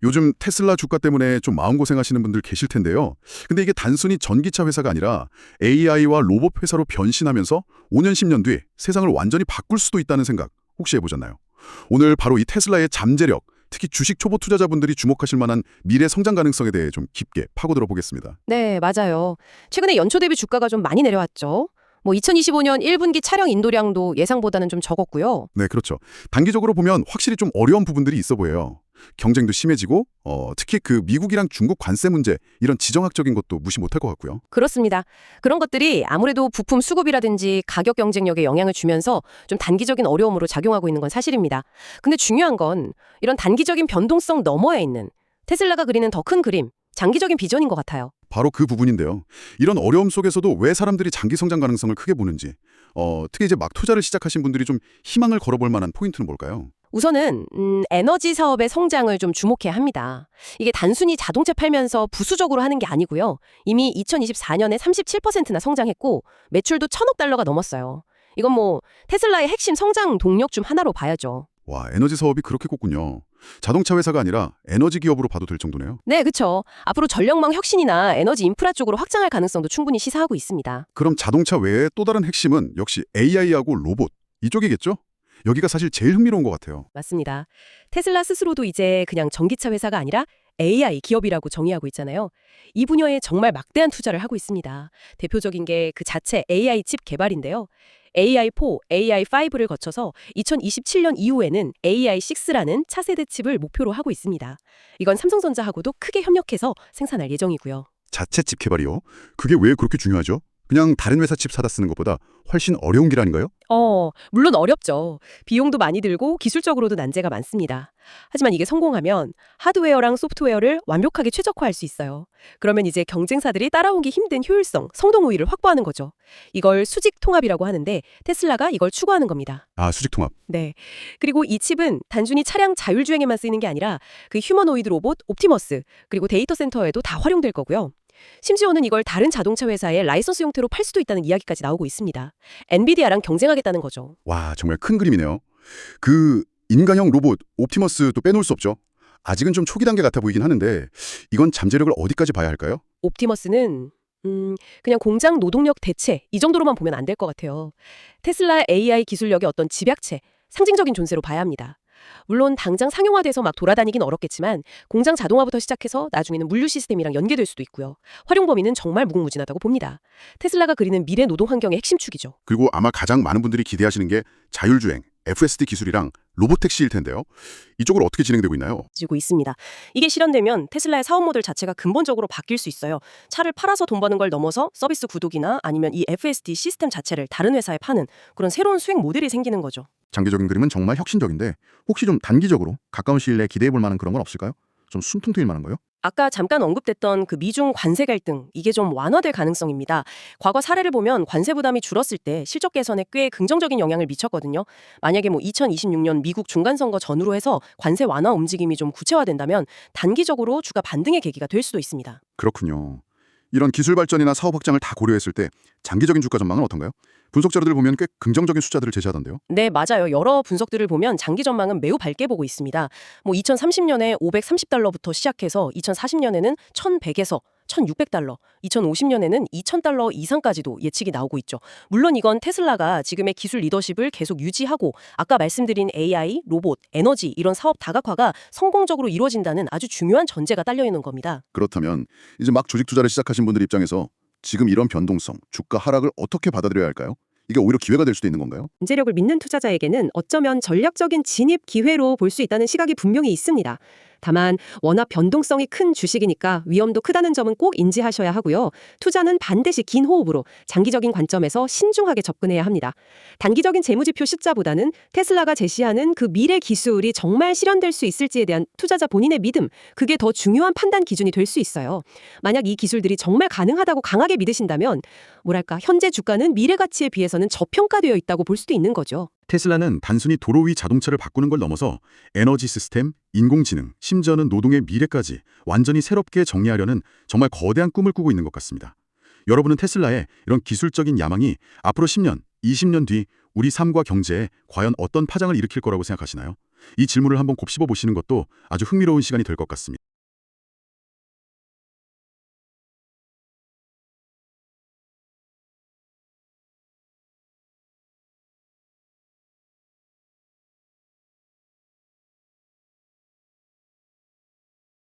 요즘 테슬라 주가 때문에 좀 마음고생하시는 분들 계실 텐데요. 근데 이게 단순히 전기차 회사가 아니라 AI와 로봇 회사로 변신하면서 5년, 10년 뒤 세상을 완전히 바꿀 수도 있다는 생각 혹시 해보셨나요? 오늘 바로 이 테슬라의 잠재력, 특히 주식 초보 투자자분들이 주목하실 만한 미래 성장 가능성에 대해 좀 깊게 파고들어 보겠습니다. 네, 맞아요. 최근에 연초 대비 주가가 좀 많이 내려왔죠. 2025년 1분기 차량 인도량도 예상보다는 좀 적었고요. 네, 그렇죠. 단기적으로 보면 확실히 좀 어려운 부분들이 있어 보여요. 경쟁도 심해지고 특히 그 미국이랑 중국 관세 문제 이런 지정학적인 것도 무시 못할 것 같고요. 그렇습니다. 그런 것들이 아무래도 부품 수급이라든지 가격 경쟁력에 영향을 주면서 좀 단기적인 어려움으로 작용하고 있는 건 사실입니다. 근데 중요한 건 이런 단기적인 변동성 너머에 있는 테슬라가 그리는 더 큰 그림, 장기적인 비전인 것 같아요. 바로 그 부분인데요. 이런 어려움 속에서도 왜 사람들이 장기 성장 가능성을 크게 보는지, 특히 이제 막 투자를 시작하신 분들이 좀 희망을 걸어볼 만한 포인트는 뭘까요? 우선은 에너지 사업의 성장을 좀 주목해야 합니다. 이게 단순히 자동차 팔면서 부수적으로 하는 게 아니고요. 이미 2024년에 37%나 성장했고 매출도 1,000억 달러가 넘었어요. 이건 테슬라의 핵심 성장 동력 중 하나로 봐야죠. 와, 에너지 사업이 그렇게 컸군요. 자동차 회사가 아니라 에너지 기업으로 봐도 될 정도네요. 네, 그렇죠. 앞으로 전력망 혁신이나 에너지 인프라 쪽으로 확장할 가능성도 충분히 시사하고 있습니다. 그럼 자동차 외에 또 다른 핵심은 역시 AI하고 로봇 이쪽이겠죠? 여기가 사실 제일 흥미로운 것 같아요. 맞습니다. 테슬라 스스로도 이제 그냥 전기차 회사가 아니라 AI 기업이라고 정의하고 있잖아요. 이 분야에 정말 막대한 투자를 하고 있습니다. 대표적인 게 그 자체 AI 칩 개발인데요. AI4, AI5를 거쳐서 2027년 이후에는 AI6라는 차세대 칩을 목표로 하고 있습니다. 이건 삼성전자하고도 크게 협력해서 생산할 예정이고요. 자체 칩 개발이요? 그게 왜 그렇게 중요하죠? 그냥 다른 회사 칩 사다 쓰는 것보다 훨씬 어려운 길 아닌가요? 물론 어렵죠. 비용도 많이 들고 기술적으로도 난제가 많습니다. 하지만 이게 성공하면 하드웨어랑 소프트웨어를 완벽하게 최적화할 수 있어요. 그러면 이제 경쟁사들이 따라오기 힘든 효율성, 성동 우위를 확보하는 거죠. 이걸 수직 통합이라고 하는데 테슬라가 이걸 추구하는 겁니다. 아, 수직 통합. 네. 그리고 이 칩은 단순히 차량 자율주행에만 쓰이는 게 아니라 그 휴머노이드 로봇 옵티머스, 그리고 데이터 센터에도 다 활용될 거고요. 심지어는 이걸 다른 자동차 회사에 라이선스 형태로 팔 수도 있다는 이야기까지 나오고 있습니다. 엔비디아랑 경쟁하겠다는 거죠. 와, 정말 큰 그림이네요. 그 인간형 로봇 옵티머스도 빼놓을 수 없죠. 아직은 좀 초기 단계 같아 보이긴 하는데 이건 잠재력을 어디까지 봐야 할까요? 옵티머스는 그냥 공장 노동력 대체 이 정도로만 보면 안 될 것 같아요. 테슬라 AI 기술력의 어떤 집약체, 상징적인 존재로 봐야 합니다. 물론 당장 상용화돼서 막 돌아다니긴 어렵겠지만 공장 자동화부터 시작해서 나중에는 물류 시스템이랑 연계될 수도 있고요. 활용 범위는 정말 무궁무진하다고 봅니다. 테슬라가 그리는 미래 노동 환경의 핵심 축이죠. 그리고 아마 가장 많은 분들이 기대하시는 게 자율주행, FSD 기술이랑 로보택시일 텐데요. 이쪽으로 어떻게 진행되고 있나요? 지고 있습니다. 이게 실현되면 테슬라의 사업 모델 자체가 근본적으로 바뀔 수 있어요. 차를 팔아서 돈 버는 걸 넘어서 서비스 구독이나 아니면 이 FSD 시스템 자체를 다른 회사에 파는 그런 새로운 수익 모델이 생기는 거죠. 장기적인 그림은 정말 혁신적인데 혹시 좀 단기적으로 가까운 시일 내에 기대해 볼 만한 그런 건 없을까요? 좀 숨통 트일 만한 거요? 아까 잠깐 언급됐던 그 미중 관세 갈등, 이게 좀 완화될 가능성입니다. 과거 사례를 보면 관세 부담이 줄었을 때 실적 개선에 꽤 긍정적인 영향을 미쳤거든요. 만약에 2026년 미국 중간선거 전후로 해서 관세 완화 움직임이 좀 구체화된다면 단기적으로 주가 반등의 계기가 될 수도 있습니다. 그렇군요. 이런 기술 발전이나 사업 확장을 다 고려했을 때 장기적인 주가 전망은 어떤가요? 분석 자료들 보면 꽤 긍정적인 숫자들을 제시하던데요. 네, 맞아요. 여러 분석들을 보면 장기 전망은 매우 밝게 보고 있습니다. 2030년에 530달러부터 시작해서 2040년에는 1,100에서 1,600달러, 2050년에는 2,000달러 이상까지도 예측이 나오고 있죠. 물론 이건 테슬라가 지금의 기술 리더십을 계속 유지하고 아까 말씀드린 AI, 로봇, 에너지 이런 사업 다각화가 성공적으로 이루어진다는 아주 중요한 전제가 딸려 있는 겁니다. 그렇다면 이제 막 조직 투자를 시작하신 분들 입장에서 지금 이런 변동성, 주가 하락을 어떻게 받아들여야 할까요? 이게 오히려 기회가 될 수도 있는 건가요? 잠재력을 믿는 투자자에게는 어쩌면 전략적인 진입 기회로 볼 수 있다는 시각이 분명히 있습니다. 다만 워낙 변동성이 큰 주식이니까 위험도 크다는 점은 꼭 인지하셔야 하고요. 투자는 반드시 긴 호흡으로 장기적인 관점에서 신중하게 접근해야 합니다. 단기적인 재무지표 숫자보다는 테슬라가 제시하는 그 미래 기술이 정말 실현될 수 있을지에 대한 투자자 본인의 믿음, 그게 더 중요한 판단 기준이 될 수 있어요. 만약 이 기술들이 정말 가능하다고 강하게 믿으신다면 현재 주가는 미래 가치에 비해서는 저평가되어 있다고 볼 수도 있는 거죠. 테슬라는 단순히 도로 위 자동차를 바꾸는 걸 넘어서 에너지 시스템, 인공지능, 심지어는 노동의 미래까지 완전히 새롭게 정리하려는 정말 거대한 꿈을 꾸고 있는 것 같습니다. 여러분은 테슬라의 이런 기술적인 야망이 앞으로 10년, 20년 뒤 우리 삶과 경제에 과연 어떤 파장을 일으킬 거라고 생각하시나요? 이 질문을 한번 곱씹어 보시는 것도 아주 흥미로운 시간이 될 것 같습니다.